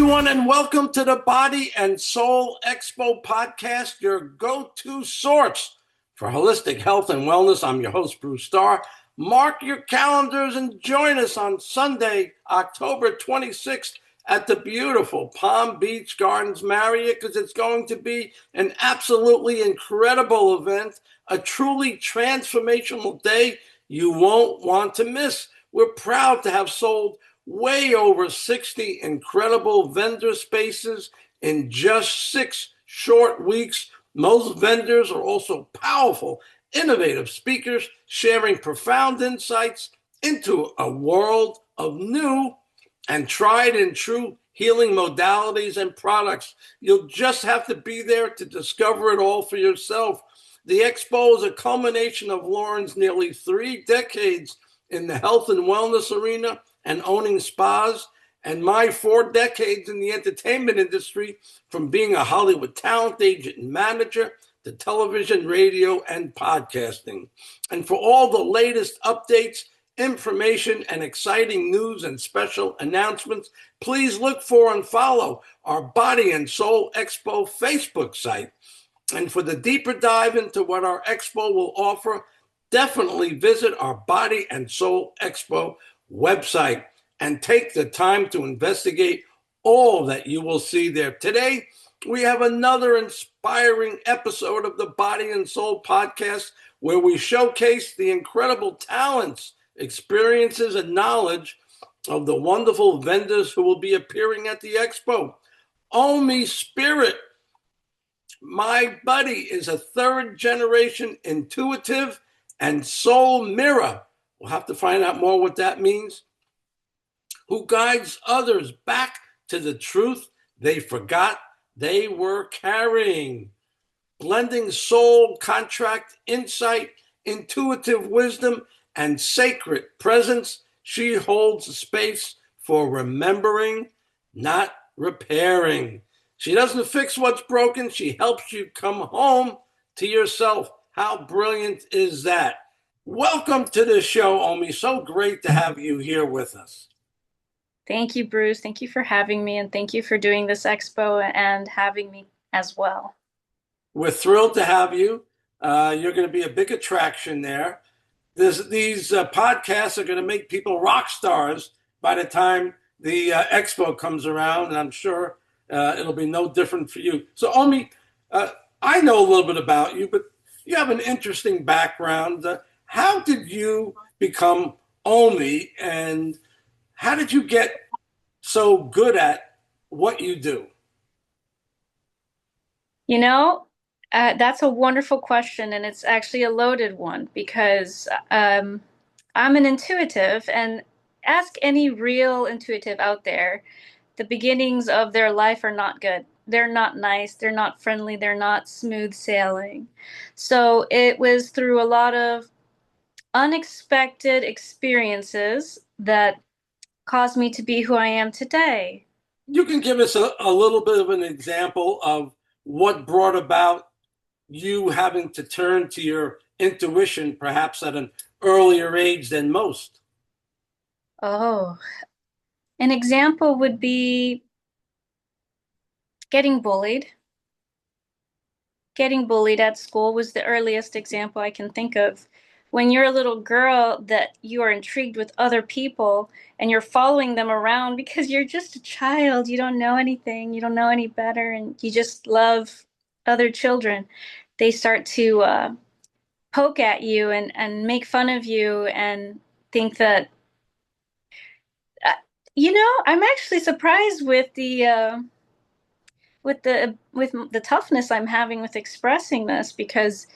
everyone, and welcome to the Body and Soul Expo podcast, your go-to source for holistic health and wellness. I'm your host, Bruce Starr. Mark your calendars and join us on Sunday, October 26th at the beautiful Palm Beach Gardens Marriott, because it's going to be an absolutely incredible event, a truly transformational day you won't want to miss. We're proud to have sold way over 60 incredible vendor spaces in just 6 short weeks. Most vendors are also powerful, innovative speakers sharing profound insights into a world of new and tried and true healing modalities and products. You'll just have to be there to discover it all for yourself. The Expo is a culmination of Lauren's nearly 3 decades in the health and wellness arena and owning spas, and my 4 decades in the entertainment industry, from being a Hollywood talent agent and manager to television, radio, and podcasting. And for all the latest updates, information, and exciting news and special announcements, please look for and follow our Body and Soul Expo Facebook site. And for the deeper dive into what our Expo will offer, definitely visit our Body and Soul Expo website and take the time to investigate all that you will see there. Today, we have another inspiring episode of the Body and Soul podcast where we showcase the incredible talents, experiences, and knowledge of the wonderful vendors who will be appearing at the Expo. Omie Spirit, my buddy, is a 3rd-generation intuitive and soul mirror. We'll have to find out more what that means. Who guides others back to the truth they forgot they were carrying. Blending soul, contract, insight, intuitive wisdom, and sacred presence, she holds a space for remembering, not repairing. She doesn't fix what's broken. She helps you come home to yourself. How brilliant is that? Welcome to the show, Omie. So great to have you here with us. Thank you, Bruce. Thank you for having me, and thank you for doing this expo and having me as well. We're thrilled to have you. You're going to be a big attraction there. These podcasts are going to make people rock stars by the time the expo comes around, and I'm sure it'll be no different for you. So, Omie, I know a little bit about you, but you have an interesting background. How did you become Omie, and how did you get so good at what you do? You know, that's a wonderful question, and it's actually a loaded one because I'm an intuitive, and ask any real intuitive out there, the beginnings of their life are not good. They're not nice, they're not friendly, they're not smooth sailing. So it was through a lot of unexpected experiences that caused me to be who I am today. You can give us a little bit of an example of what brought about you having to turn to your intuition, perhaps at an earlier age than most. Oh, an example would be getting bullied. Getting bullied at school was the earliest example I can think of. When you're a little girl, that you are intrigued with other people and you're following them around because you're just a child, you don't know anything, you don't know any better, and you just love other children. They start to poke at you and make fun of you and think that, I'm actually surprised with the toughness I'm having with expressing this, because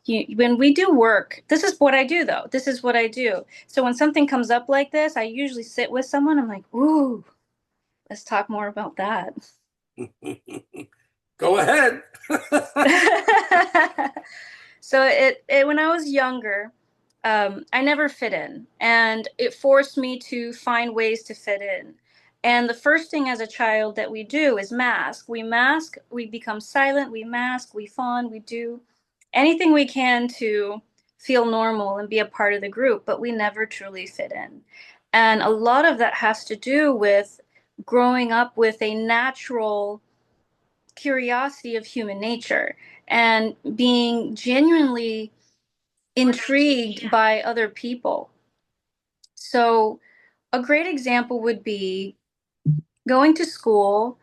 when we do work, this is what I do, though. This is what I do. So when something comes up like this, I usually sit with someone. I'm like, ooh, let's talk more about that. Go ahead. So when I was younger, I never fit in, and it forced me to find ways to fit in. And the first thing as a child that we do is mask. We mask, we become silent, we mask, we fawn, we do anything we can to feel normal and be a part of the group, but we never truly fit in. And a lot of that has to do with growing up with a natural curiosity of human nature and being genuinely intrigued by other people. So, a great example would be going to school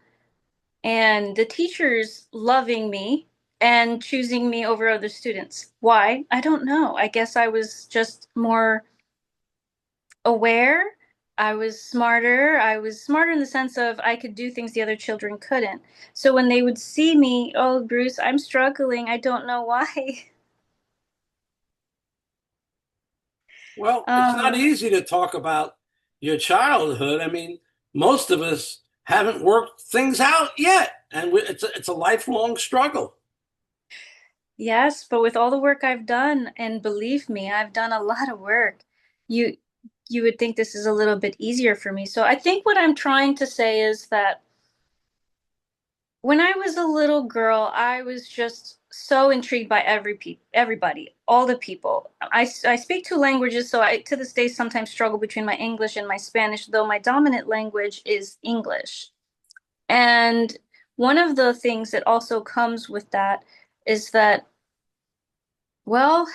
and the teachers loving me and choosing me over other students. Why? I don't know. I guess I was just more aware. I was smarter in the sense of I could do things the other children couldn't. So when they would see me, oh, Bruce, I'm struggling. I don't know why. Well, it's not Um, easy to talk about your childhood. I mean, most of us haven't worked things out yet, and it's a lifelong struggle. yes, but with all the work I've done, and believe me, I've done a lot of work, you you would think this is a little bit easier for me. So I think what I'm trying to say is that when I was a little girl, I was just so intrigued by everybody, all the people. I speak two languages, so I to this day sometimes struggle between my English and my Spanish, though my dominant language is English. And one of the things that also comes with that is that, well,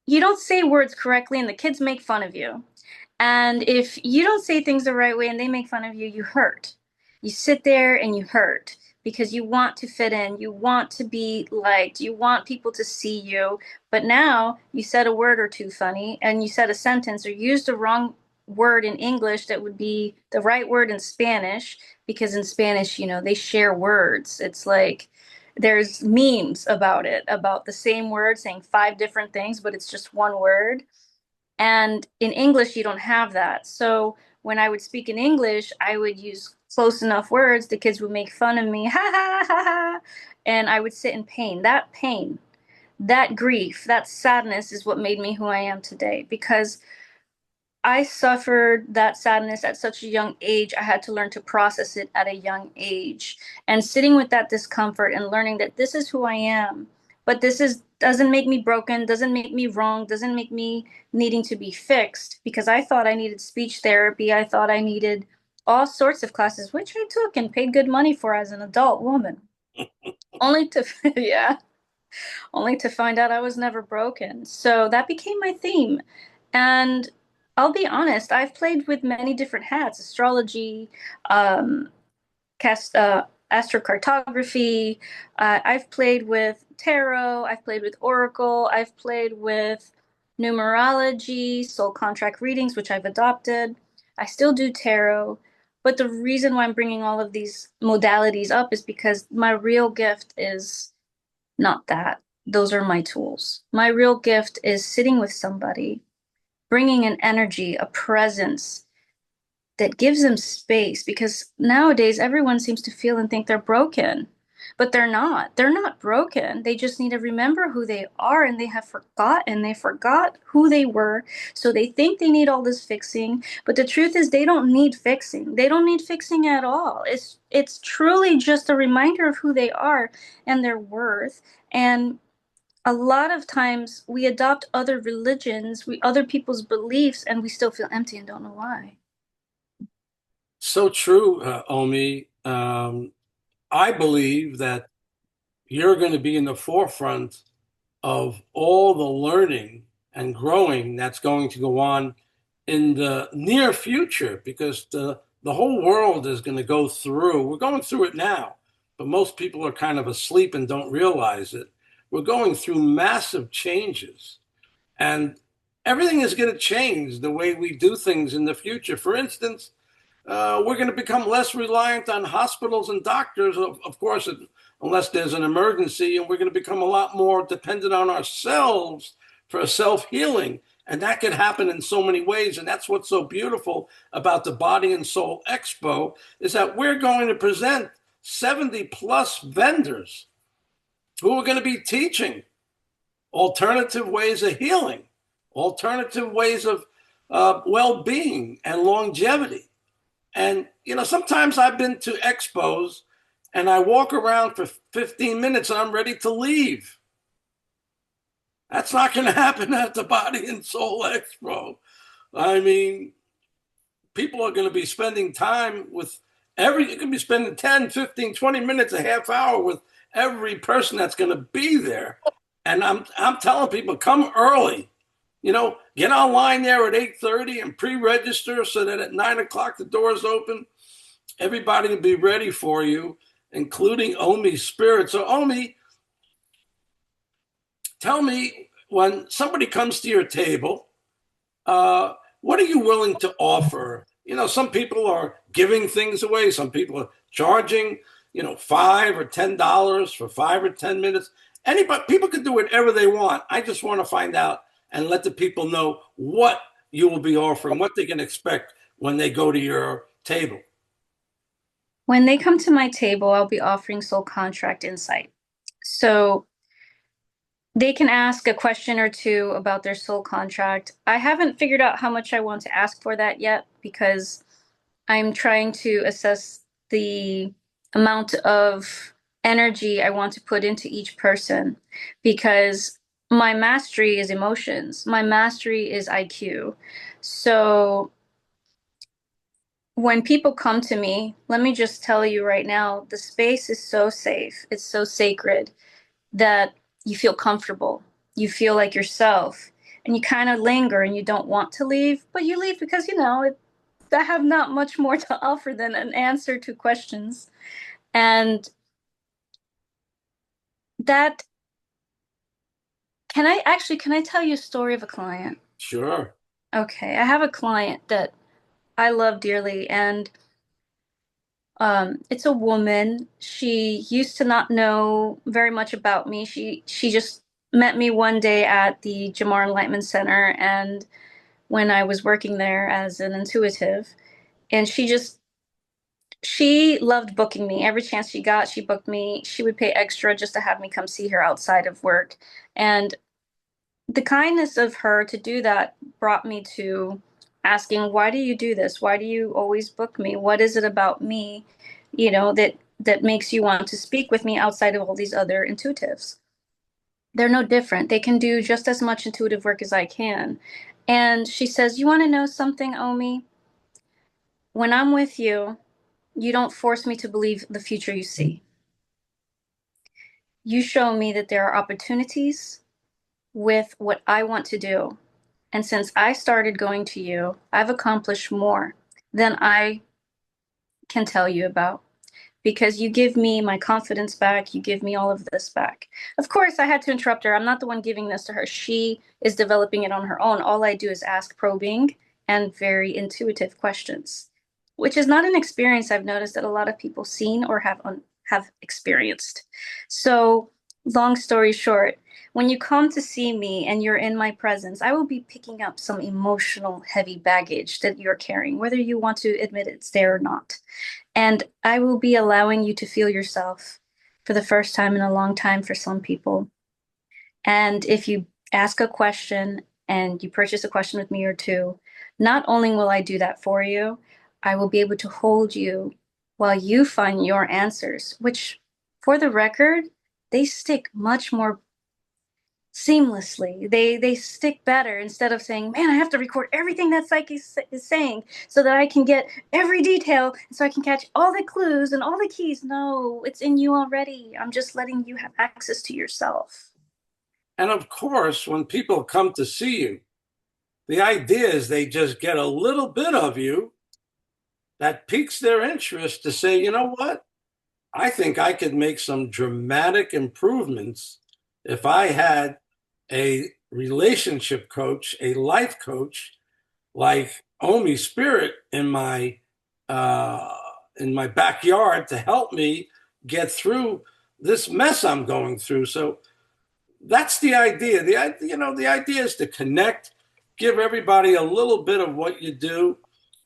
you don't say words correctly and the kids make fun of you. And if you don't say things the right way and they make fun of you, you hurt. You sit there and you hurt because you want to fit in, you want to be liked, you want people to see you. But now you said a word or two funny and you said a sentence or used the wrong word in English that would be the right word in Spanish because in Spanish, they share words. It's like there's memes about it, about the same word saying five different things, but it's just one word. And in English, you don't have that. So when I would speak in English, I would use close enough words. The kids would make fun of me, ha ha ha ha. And I would sit in pain, that grief, that sadness is what made me who I am today because I suffered that sadness at such a young age. I had to learn to process it at a young age. And sitting with that discomfort and learning that this is who I am, but this is doesn't make me broken, doesn't make me wrong, doesn't make me needing to be fixed because I thought I needed speech therapy. I thought I needed all sorts of classes, which I took and paid good money for as an adult woman. Only to yeah, only to find out I was never broken. So that became my theme. And I'll be honest, I've played with many different hats, astrology, um, astrocartography. I've played with tarot. I've played with oracle. I've played with numerology, soul contract readings, which I've adopted. I still do tarot. But the reason why I'm bringing all of these modalities up is because my real gift is not that. Those are my tools. My real gift is sitting with somebody, bringing an energy, a presence that gives them space because nowadays everyone seems to feel and think they're broken, but they're not. They're not broken. They just need to remember who they are and they have forgotten. They forgot who they were. So they think they need all this fixing, but the truth is they don't need fixing. They don't need fixing at all. It's truly just a reminder of who they are and their worth. And a lot of times we adopt other religions, we other people's beliefs, and we still feel empty and don't know why. So true, Omi. I believe that you're going to be in the forefront of all the learning and growing that's going to go on in the near future because the whole world is going to go through. We're going through it now, but most people are kind of asleep and don't realize it. We're going through massive changes, and everything is going to change the way we do things in the future. For instance, we're going to become less reliant on hospitals and doctors, of course, unless there's an emergency, and we're going to become a lot more dependent on ourselves for self healing. And that could happen in so many ways. And that's what's so beautiful about the Body and Soul Expo is that we're going to present 70 plus vendors who are going to be teaching alternative ways of healing, alternative ways of well being and longevity. And, sometimes I've been to expos and I walk around for 15 minutes and I'm ready to leave. That's not going to happen at the Body and Soul Expo. I mean, people are going to be spending time with you can be spending 10, 15, 20 minutes, a half hour with every person that's going to be there. And I'm telling people, come early. Get online there at 8:30 and pre-register so that at 9 o'clock the doors open. Everybody will be ready for you, including Omie Spirit. So Omie, tell me, when somebody comes to your table, what are you willing to offer? Some people are giving things away. Some people are charging, $5 or $10 for 5 or 10 minutes. People can do whatever they want. I just want to find out and let the people know what you will be offering, what they can expect when they go to your table. When they come to my table, I'll be offering soul contract insight. So they can ask a question or two about their soul contract. I haven't figured out how much I want to ask for that yet because I'm trying to assess the amount of energy I want to put into each person, because my mastery is emotions. My mastery is IQ. So when people come to me, let me just tell you right now, the space is so safe. It's so sacred that you feel comfortable. You feel like yourself, and you kind of linger and you don't want to leave, but you leave because, I have not much more to offer than an answer to questions. And that, can I tell you a story of a client? Sure. Okay, I have a client that I love dearly, and it's a woman. She used to not know very much about me. She just met me one day at the Jamar Enlightenment Center, and when I was working there as an intuitive, and she loved booking me. Every chance she got, she booked me. She would pay extra just to have me come see her outside of work. And the kindness of her to do that brought me to asking, why do you do this? Why do you always book me? What is it about me, that makes you want to speak with me outside of all these other intuitives? They're no different. They can do just as much intuitive work as I can. And she says, you want to know something, Omie? When I'm with you, you don't force me to believe the future you see. You show me that there are opportunities with what I want to do. And since I started going to you, I've accomplished more than I can tell you about, because you give me my confidence back. You give me all of this back. Of course, I had to interrupt her. I'm not the one giving this to her. She is developing it on her own. All I do is ask probing and very intuitive questions, which is not an experience I've noticed that a lot of people seen or have experienced. So, long story short, when you come to see me and you're in my presence, I will be picking up some emotional heavy baggage that you're carrying, whether you want to admit it's there or not. And I will be allowing you to feel yourself for the first time in a long time for some people. And if you ask a question and you purchase a question with me or two, not only will I do that for you, I will be able to hold you while you find your answers, which, for the record, they stick much more seamlessly. They stick better, instead of saying, man, I have to record everything that psyche is saying so that I can get every detail, so I can catch all the clues and all the keys. No, it's in you already. I'm just letting you have access to yourself. And of course, when people come to see you, the idea is they just get a little bit of you that piques their interest to say, you know what? I think I could make some dramatic improvements if I had a relationship coach, a life coach like Omie Spirit uh, in my backyard to help me get through this mess I'm going through. So that's the idea. The idea is to connect, give everybody a little bit of what you do,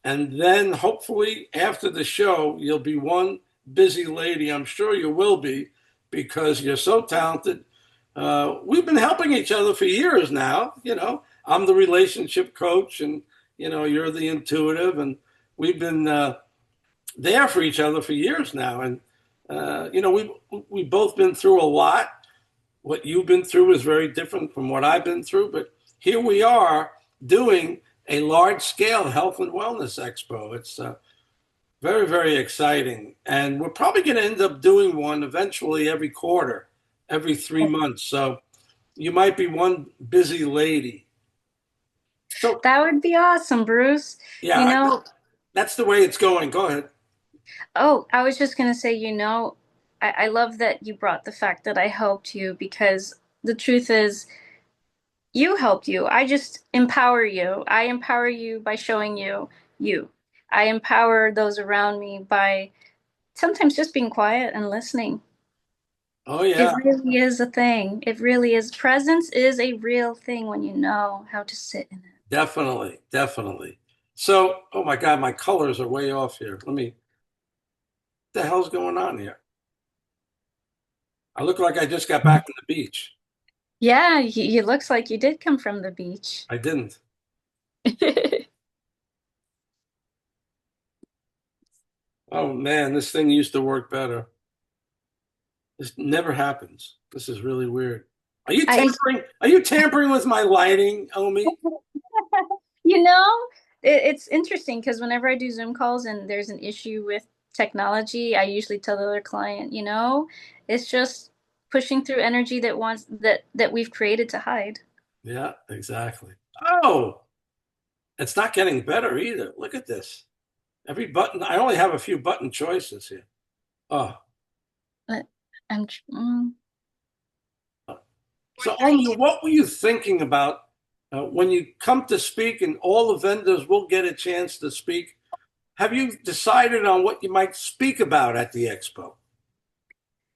and then hopefully after the show you'll be one busy lady. I'm sure you will be, because you're so talented. We've been helping each other for years now. I'm the relationship coach, and you're the intuitive, and we've been there for each other for years now. And we've both been through a lot. What you've been through is very different from what I've been through, but here we are doing a large-scale health and wellness expo. It's very, very exciting. And we're probably going to end up doing one eventually every quarter, every 3 months. So you might be one busy lady. So, That would be awesome, Bruce. You yeah, know, that's the way it's going. Go ahead. oh, I was just gonna say, I love that you brought the fact that I helped you because the truth is you helped you. I just empower you. I empower you by showing you you. I empower those around me by sometimes just being quiet and listening. Oh, It yeah, really is a thing. It really is. Presence is a real thing when you know how to sit in it. definitely, definitely. So, oh my God, my colors are way off here. What the hell's going on here? I look like I just got back from the beach. Yeah, it looks like you did come from the beach. I didn't. Oh man, this thing used to work better. This never happens. This is really weird. Are you I, tampering? Are you tampering with my lighting, Omi? you know, it's interesting because whenever I do Zoom calls and there's an issue with technology, I usually tell the other client, it's just pushing through energy that we've created to hide. Yeah, exactly. Oh, it's not getting better either. Look at this. Every button, I only have a few button choices here. Oh, But I'm mm, so Omi, what were you thinking about when you come to speak and all the vendors will get a chance to speak? Have you decided on what you might speak about at the expo?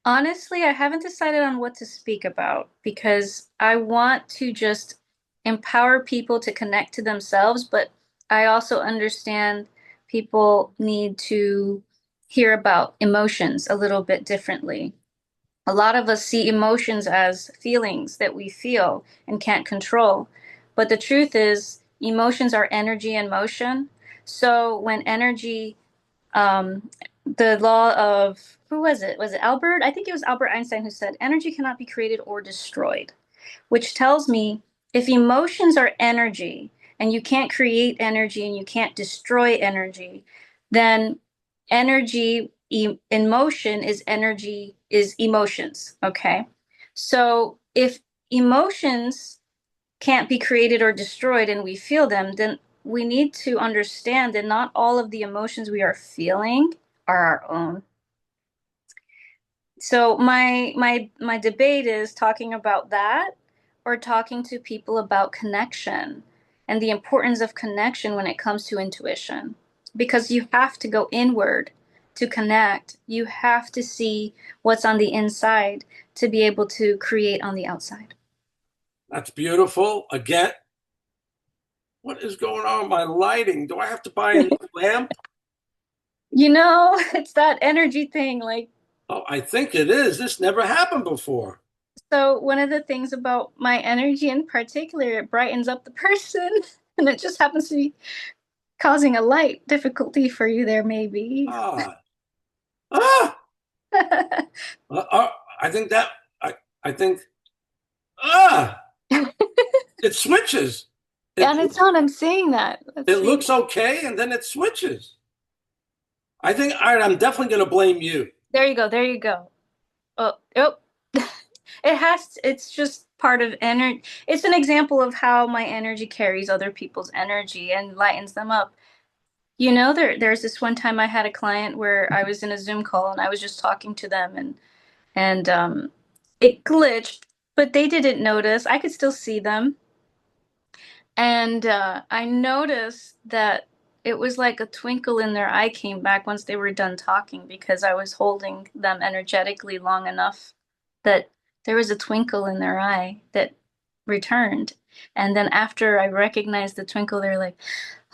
honestly, I haven't decided on what to speak about because I want to just empower people to connect to themselves, but I also understand people need to hear about emotions a little bit differently. A lot of us see emotions as feelings that we feel and can't control. But the truth is, emotions are energy and motion. So when energy the law of who was it? Was it Albert? I think it was Albert Einstein who said energy cannot be created or destroyed, which tells me if emotions are energy and you can't create energy and you can't destroy energy, then energy in motion is energy is emotions. Okay. So if emotions can't be created or destroyed and we feel them, then we need to understand that not all of the emotions we are feeling are our own. So my debate is talking about that or talking to people about connection and the importance of connection when it comes to intuition. Because you have to go inward to connect. You have to see what's on the inside to be able to create on the outside. That's beautiful. Again, what is going on with my lighting? Do I have to buy a new lamp? It's that energy thing. Like, Oh, I think it is. This never happened before. so one of the things about my energy in particular, it brightens up the person, and it just happens to be causing a light difficulty for you there, maybe. Ah, ah. And Uh, uh, I think that I think ah, it switches. It it's not, I'm seeing that. it Let's see. looks okay, and then it switches. I think all right. I'm definitely going to blame you. There you go. There you go. Oh. It's just part of energy. It's an example of how my energy carries other people's energy and lightens them up. There's this one time I had a client where I was in a Zoom call and I was just talking to them and it glitched, but they didn't notice. I could still see them. And I noticed that it was like a twinkle in their eye came back once they were done talking because I was holding them energetically long enough that there was a twinkle in their eye that returned. And then after I recognized the twinkle, they're like,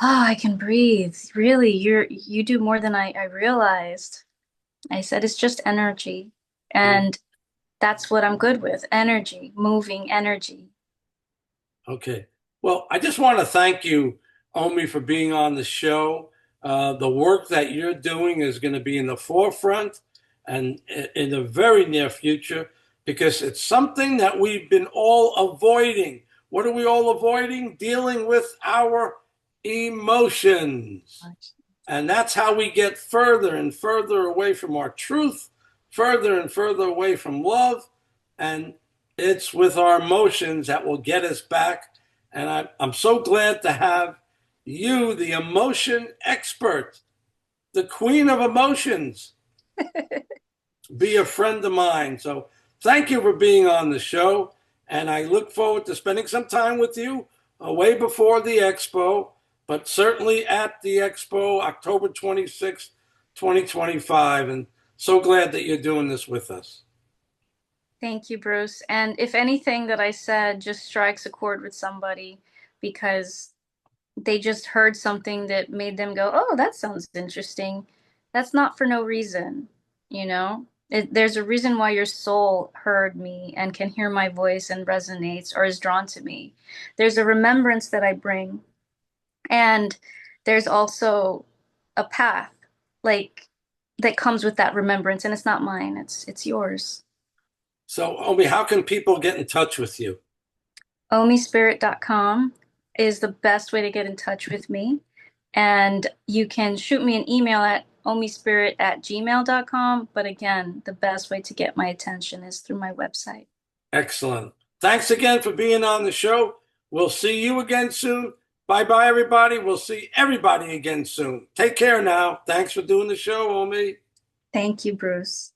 "Oh, I can breathe. Really, you do more than I realized." I said, "It's just energy." And that's what I'm good with, energy, moving energy. Okay. Well, I just want to thank you, Omi, for being on the show. The work that you're doing is going to be in the forefront and in the very near future because it's something that we've been all avoiding. What are we all avoiding? Dealing with our emotions. And that's how we get further and further away from our truth, further and further away from love. And it's with our emotions that will get us back. And I'm so glad to have you, the emotion expert, the queen of emotions, be a friend of mine. So thank you for being on the show. And I look forward to spending some time with you way before the expo, but certainly at the expo, October 26th, 2025. And so glad that you're doing this with us. Thank you, Bruce. And if anything that I said just strikes a chord with somebody because they just heard something that made them go, "Oh, that sounds interesting." That's not for no reason, you know? There's a reason why your soul heard me and can hear my voice and resonates or is drawn to me. There's a remembrance that I bring, and there's also a path, like that comes with that remembrance, and it's not mine, it's yours. So, Omi, how can people get in touch with you? Omiespirit.com is the best way to get in touch with me. And you can shoot me an email at omiespirit@gmail.com. But again, the best way to get my attention is through my website. Excellent. Thanks again for being on the show. We'll see you again soon. Bye bye, everybody. We'll see everybody again soon. Take care now. Thanks for doing the show, Omi. Thank you, Bruce.